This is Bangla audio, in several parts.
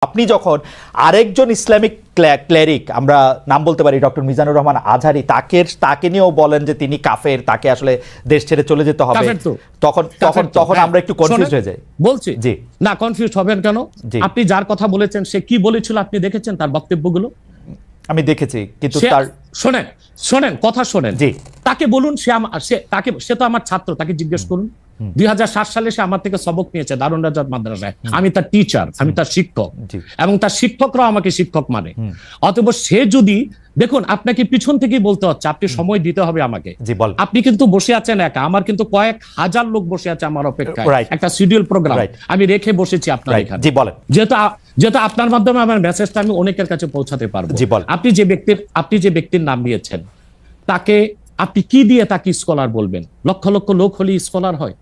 আপনি যখন আরেকজন ইসলামিক ক্লেরিক, আমরা নাম বলতে পারি ডক্টর মিজানুর রহমান আজহারি, তাকে নিয়েও বলেন যে তিনি কাফের, তাকে আসলে দেশ ছেড়ে চলে যেতে হবে, তখন আমরা একটু কনফিউজ হয়ে যাই। বলছি জি না, কনফিউজ হবেন কেন? আপনি যার কথা বলেছেন সে কি বলেছিল আপনি দেখেছেন তার বক্তব্যগুলো? আমি দেখেছি, কিন্তু তার শোনেন কথা শোনেন। জি, তাকে বলুন, সে তো আমার ছাত্র, তাকে জিজ্ঞেস করুন। 2007 সালে সে আমার থেকে সবক নিয়েছে দারুন রাজাত মাদ্রাসায়। আমি তার টিচার, আমি তার শিক্ষক, এবং তার শিক্ষকরাও আমাকে শিক্ষক মানে। অতএব সে যদি দেখুন, আপনাকে পিছন থেকেই বলতে হচ্ছে, আপনি সময় দিতে হবে আমাকে। আপনি কিন্তু বসে আছেন একা, আমার কিন্তু কয়েক হাজার লোক বসে আছে আমার অপেক্ষায়, একটা শিডিউল প্রোগ্রাম আমি রেখে বসেছি আপনার এখানে। যেহেতু আপনার মাধ্যমে আমার মেসেজটা আমি অনেকের কাছে পৌঁছাতে পারবো। আপনি যে ব্যক্তির নাম নিয়েছেন, তাকে আপনি কি দিয়ে তাকে স্কলার বলবেন? লক্ষ লক্ষ লোক হলে স্কলার হয়?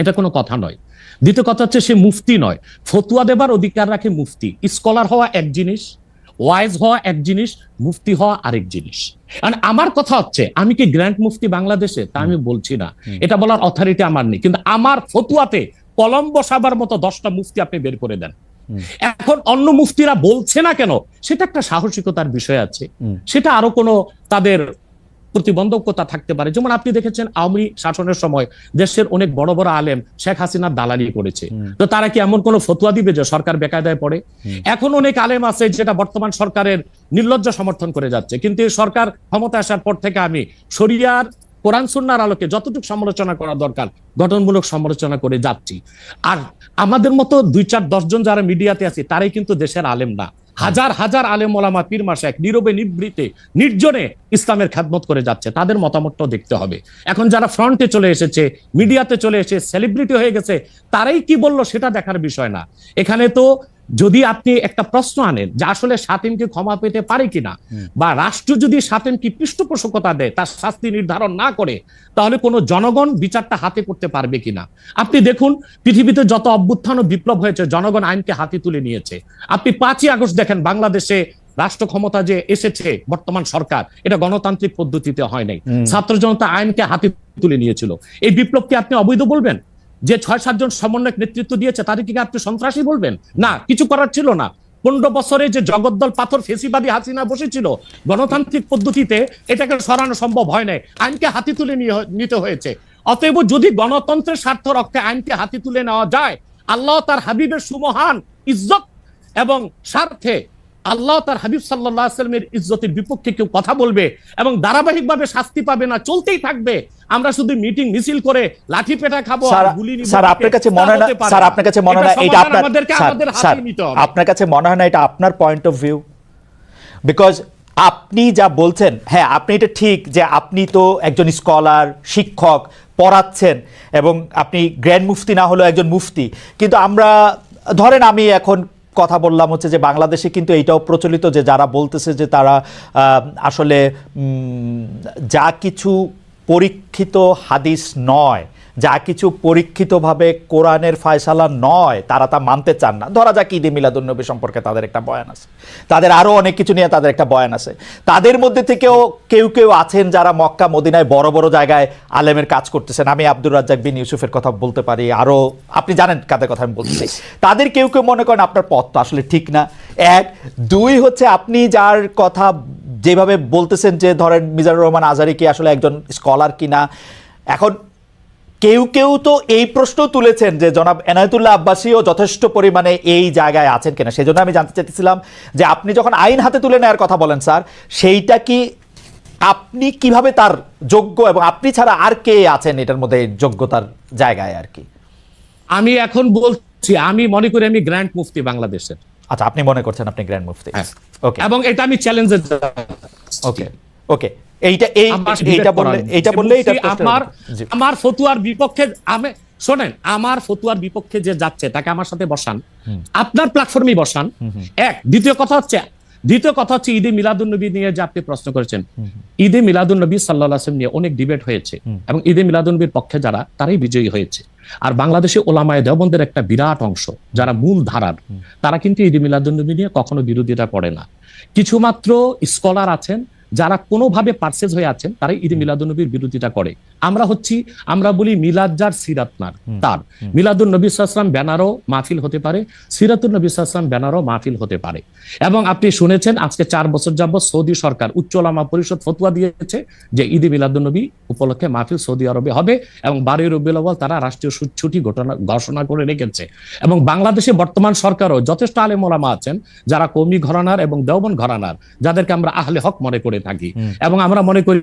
এটা কোনো কথা নয়। দ্বিতীয় কথা হচ্ছে, সে মুফতি নয়, ফতুয়া দেবার অধিকার রাখে মুফতি। স্কলার হওয়া এক জিনিস, ওয়াইজ হওয়া এক জিনিস, মুফতি হওয়া আরেক জিনিস। আমার কথা হচ্ছে, আমি কি গ্র্যান্ড মুফতি বাংলাদেশে তা আমি বলছি না, এটা বলার অথরিটি আমার নেই, কিন্তু আমার ফতুয়াতে কলম বসাবার মতো 10টা মুফতি আপনি বের করে দেন। এখন অন্য মুফতিরা বলছে না কেন, সেটা একটা সাহসিকতার বিষয় আছে, সেটা আরো কোনো তাদের প্রতিবন্ধকতা থাকতে পারে। যেমন আপনি দেখেছেন আওয়ামী শাসনের সময় দেশের অনেক বড় বড় আলেম শেখ হাসিনার দালালি করেছে, তো তারা কি এমন কোনো ফতোয়া দিবে যে সরকার বেকায়দায় পড়ে? এখন অনেক আলেম আছে যেটা বর্তমান সরকারের নির্লজ্জ সমর্থন করে যাচ্ছে, কিন্তু সরকার ক্ষমতা আসার পর থেকে আমি শরিয়ার কোরআন সুন্নাহর আলোকে যতটুকু সমালোচনা করা দরকার গঠনমূলক সমালোচনা করে যাচ্ছি। আর আমাদের মতো 2-4-10 জন যারা মিডিয়াতে আছে তারাই কিন্তু দেশের আলেম না। হাজার হাজার আলেম ওলামা পীর মাশায়েখ নীরবে নিভৃতে নির্জনে ইসলামের খেদমত করে যাচ্ছে, তাদের মতামতটাও দেখতে হবে। এখন যারা ফ্রন্টে চলে এসেছে, মিডিয়াতে চলে এসে সেলিব্রিটি হয়ে গেছে, তারাই কি বললো সেটা দেখার বিষয় না। এখানে তো যদি আপনি একটা প্রশ্ন আনেন যে আসলে শাতিমকে ক্ষমা পেতে পারে কিনা, বা রাষ্ট্র যদি শাতিমকে পৃষ্ঠপোষকতা দেয়, তার শাস্তি নির্ধারণ না করে, তাহলে কোনো জনগণ বিচারটা হাতে করতে পারবে কিনা? আপনি দেখুন, পৃথিবীতে যত অভ্যুত্থান ও বিপ্লব হয়েছে জনগণ আইনকে হাতে তুলে নিয়েছে। আপনি 5ই আগস্ট দেখেন, বাংলাদেশে রাষ্ট্র ক্ষমতা যে এসেছে বর্তমান সরকার, এটা গণতান্ত্রিক পদ্ধতিতে হয় নাই, ছাত্র জনতা আইনকে হাতে তুলে নিয়েছিল। এই বিপ্লবকে আপনি অবৈধ বলবেন? যে 6-7 জন সমন্বয়ক নেতৃত্ব দিয়েছে তাদেরকে কি আপনি সন্ত্রাসী বলবেন? না, কিছু করার ছিল না। 15 বছরে যে জগদ্দল পাথর ফেসিবাদী হাসিনা বসেছিল, গণতান্ত্রিক পদ্ধতিতে এটাকে সরানো সম্ভব হয় নাই, আইনকে হাতে তুলে নিতে হয়েছে। অতএব যদি গণতন্ত্রের স্বার্থ রক্ষে আইনকে হাতে তুলে নেওয়া যায়, আল্লাহ তার হাবিবের সুমহান ইজ্জত এবং স্বার্থে আল্লাহ তার হাবিব সাল্লাল্লাহু আলাইহি ওয়াসাল্লামের ইজ্জতের বিপক্ষে কেউ কথা বলবে এবং ধারাবাহিকভাবে শাস্তি পাবে না, চলতেই থাকবে। আমরা শুধু মিটিং মিছিল করে লাঠি পেটা খাবো, গুলি নিব। স্যার আপনার কাছে মনে হয় না, স্যার আপনার কাছে মনে হয় না এটা আপনার কাছে মনে হয় না এটা আপনার পয়েন্ট অফ ভিউ? বিকজ আপনি যা বলছেন, হ্যাঁ আপনি এটা ঠিক যে আপনি তো একজন স্কলার, শিক্ষক, পড়াচ্ছেন, এবং আপনি গ্র্যান্ড মুফতি না হলেও একজন মুফতি, কিন্তু আমরা ধরেন আমি এখন কথা বললাম হচ্ছে যে বাংলাদেশে কিন্তু এইটাও প্রচলিত যে যারা বলতেছে যে তারা আসলে যা কিছু পরীক্ষিত হাদিস নয়, যা কিছু পরীক্ষিতভাবে কোরআনের ফয়সালা নয়, তারা তা মানতে চান না। ধরা যাক ঈদে মিলাদুন্নবী সম্পর্কে তাদের একটা বয়ান আছে, তাদের আরও অনেক কিছু নিয়ে তাদের একটা বয়ান আছে। তাদের মধ্যে থেকেও কেউ আছেন যারা মক্কা মদিনায় বড় বড় জায়গায় আলেমের কাজ করতেছেন। আমি আব্দুর রাজ্জাক বিন ইউসুফের কথা বলতে পারি, আরও আপনি জানেন কাদের কথা আমি বলছি। তাদের কেউ মনে করেন আপনার পথ তো আসলে ঠিক না। 1, 2 হচ্ছে আপনি যার কথা যেভাবে বলতেছেন যে ধরেন মিজানুর রহমান আজহারি কি আসলে একজন স্কলার কিনা। এখন কেউ তো এই প্রশ্ন তুলেছেন যে জনাব এনায়েতুল্লাহ আব্বাসীও যথেষ্ট পরিমাণে এই জায়গায় আছেন কিনা। সেই জন্য আমি জানতে চাইতেছিলাম যে আপনি যখন আইন হাতে তুলে নেওয়ার কথা বলেন স্যার, সেইটা কি আপনি কিভাবে তার যোগ্য, এবং আপনি ছাড়া আর কে আছেন এটার মধ্যে যোগ্যতার জায়গায় আর কি? আমি এখন বলছি, আমি মনে করি আমি গ্র্যান্ড মুফতি বাংলাদেশের। আচ্ছা, আপনি মনে করছেন আপনি গ্র্যান্ড মুফতি? ওকে, এবং এটা আমি চ্যালেঞ্জে। ওকে আমার ফতুয়ার বিপক্ষে শোনেন, আমার ফতুয়ার বিপক্ষে যে যাচ্ছে তাকে আমার সাথে বসান, আপনার প্ল্যাটফর্মে বসান। দ্বিতীয় কথা হচ্ছে ঈদে মিলাদুন্নবী নিয়ে যে আপনি প্রশ্ন করেছেন, ঈদে মিলাদুন্নবী সাল্লাল্লাহু আলাইহি ওয়াসাল্লাম নিয়ে অনেক ডিবেট হয়েছে, এবং ঈদে মিলাদুন্নবীর পক্ষে যারা, তারাই বিজয়ী হয়েছে। আর বাংলাদেশে ওলামায়ে দেওবন্দের একটা বিরাট অংশ যারা মূল ধারার, তারা কিন্তু ঈদে মিলাদুন্নবী নিয়ে কখনো বিরোধিতা করে না। কিছুমাত্র স্কলার আছেন যারা কোনোভাবে পারসেজ হয়ে আছেন, তারাই ঈদে মিলাদুন্নবীর বিরোধিতা করে। আমরা বলি মিলাদ যার সিরাত নার তার, মিলাদুন নবী সাল্লাল্লাহু আলাইহি ওয়াসাল্লাম ব্যানারও মাহফিল হতে পারে, সিরাতুন নবী সাল্লাল্লাহু আলাইহি ওয়াসাল্লাম ব্যানারও মাহফিল হতে পারে। এবং আপনি শুনেছেন আজকে 4 বছর যাবত সৌদি সরকার উচ্চ ওলামা পরিষদ ফতোয়া দিয়েছে যে ঈদে মিলাদুন নবী উপলক্ষে মাহফিল সৌদি আরবে হবে, এবং 12 রবিউল আউয়াল তারা রাষ্ট্রীয় ছুটি ঘোষণা করে রেখেছে। এবং বাংলাদেশে বর্তমান সরকারও যথেষ্ট আলেম ওলামা আছেন যারা কওমি ঘরানার এবং দেওবন্দ ঘরানার, যাদেরকে আমরা আহলে হক মনে করে থাকি, এবং আমরা মনে করি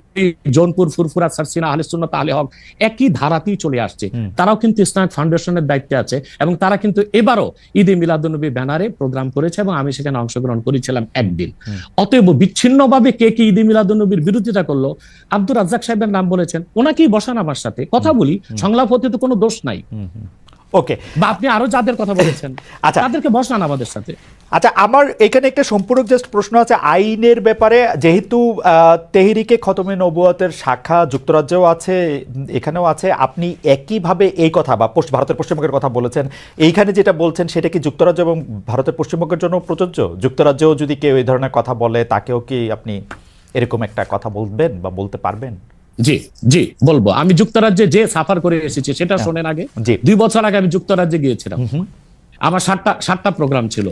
জৌনপুর, ফুরফুরা, সারসিনা, আহলে সুন্নাত, আহলে হক একই ধারাতেই চলে আসছে। তারাও কিন্তু ইসলামিক ফাউন্ডেশনের দায়িত্বে আছে, এবং তারা কিন্তু এবারও ঈদে মিলাদুন্নবী ব্যানারে প্রোগ্রাম করেছে, এবং আমি সেখানে অংশগ্রহণ করেছিলাম একদিন। অতএব বিচ্ছিন্নভাবে কে কে ঈদে মিলাদুন্নবীর বিরোধিতা করলো, আব্দুর রাজ্জাক সাহেবের নাম বলেছেন, ওনাকেই বসান আমার সাথে কথা বলি, সংলাপ হতে তো কোনো দোষ নাই। ওকে, বা আপনি আরো যাদের কথা বলেছেন আচ্ছা তাদেরকে বসান আমাদের সাথে। আচ্ছা, আমার এখানে একটা সম্পূরক জাস্ট প্রশ্ন আছে আইনের ব্যাপারে। যেহেতু তেহরিকে খতমে নবুয়তের শাখা যুক্তরাজ্যেও আছে, এখানেও আছে, আপনি একইভাবে এই কথা বা ভারতের পশ্চিমবঙ্গের কথা বলেছেন, এইখানে যেটা বলছেন সেটা কি যুক্তরাজ্য এবং ভারতের পশ্চিমবঙ্গের জন্য প্রযোজ্য? যুক্তরাজ্যেও যদি কেউ এই ধরনের কথা বলে তাকেও কি আপনি এরকম একটা কথা বলবেন বা বলতে পারবেন? জি জি বলবো। আমি যুক্তরাজ্যে যে সাফার করে এসেছি সেটা শোনেন আগে। 2 বছর আগে আমি যুক্তরাজ্যে গিয়েছিলাম। আমার 7টা প্রোগ্রাম ছিল,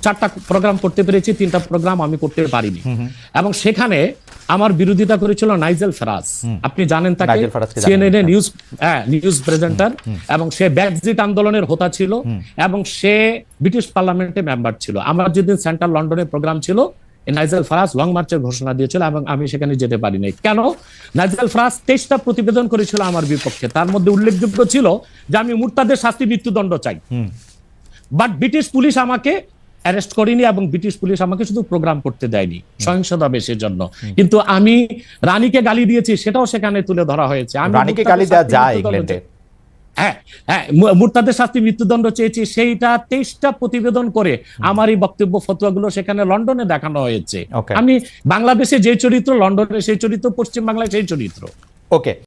4টা প্রোগ্রাম করতে পেরেছি, 3টা প্রোগ্রাম আমি করতে পারিনি। এবং সেখানে আমার বিরোধিতা করেছিল নাইজেল ফারাজ, আপনি জানেন তাকে, সিএনএন নিউজ প্রেজেন্টার, এবং সে ব্রেক্সিট আন্দোলনের হোতা ছিল, এবং সে ব্রিটিশ পার্লামেন্টে মেম্বার ছিল। আমার যেদিন সেন্ট্রাল লন্ডনে প্রোগ্রাম ছিল, নাইজেল ফারাজ লং মার্চের ঘোষণা দিয়েছিল, এবং আমি সেখানে যেতে পারিনি। কেন? নাইজেল ফারাজ 23টা প্রতিবেদন করেছিল আমার বিপক্ষে, তার মধ্যে উল্লেখযোগ্য ছিল যে আমি মুরতাদের শাস্তি মৃত্যুদণ্ড চাই। বাট ব্রিটিশ পুলিশ আমাকে অ্যারেস্ট করেনি, এবং ব্রিটিশ পুলিশ আমাকে শুধু প্রোগ্রাম করতে দেয়নি সহিংসতা বেশের জন্য। কিন্তু আমি রানীকে গালি দিয়েছি, সেটাও সেখানে তুলে ধরা হয়েছে। আমি রানীকে গালি দেওয়া যায় ইংল্যান্ডে? হ্যাঁ, মুরতাদের শাস্তি মৃত্যুদণ্ড চেয়েছি, সেইটা 23টা প্রতিবেদন করে আমার এই বক্তব্য ফতোয়াগুলো সেখানে লন্ডনে দেখানো হয়েছে। আমি বাংলাদেশে যে চরিত্র, লন্ডনে সেই চরিত্র, পশ্চিম বাংলায় সেই চরিত্র। ওকে।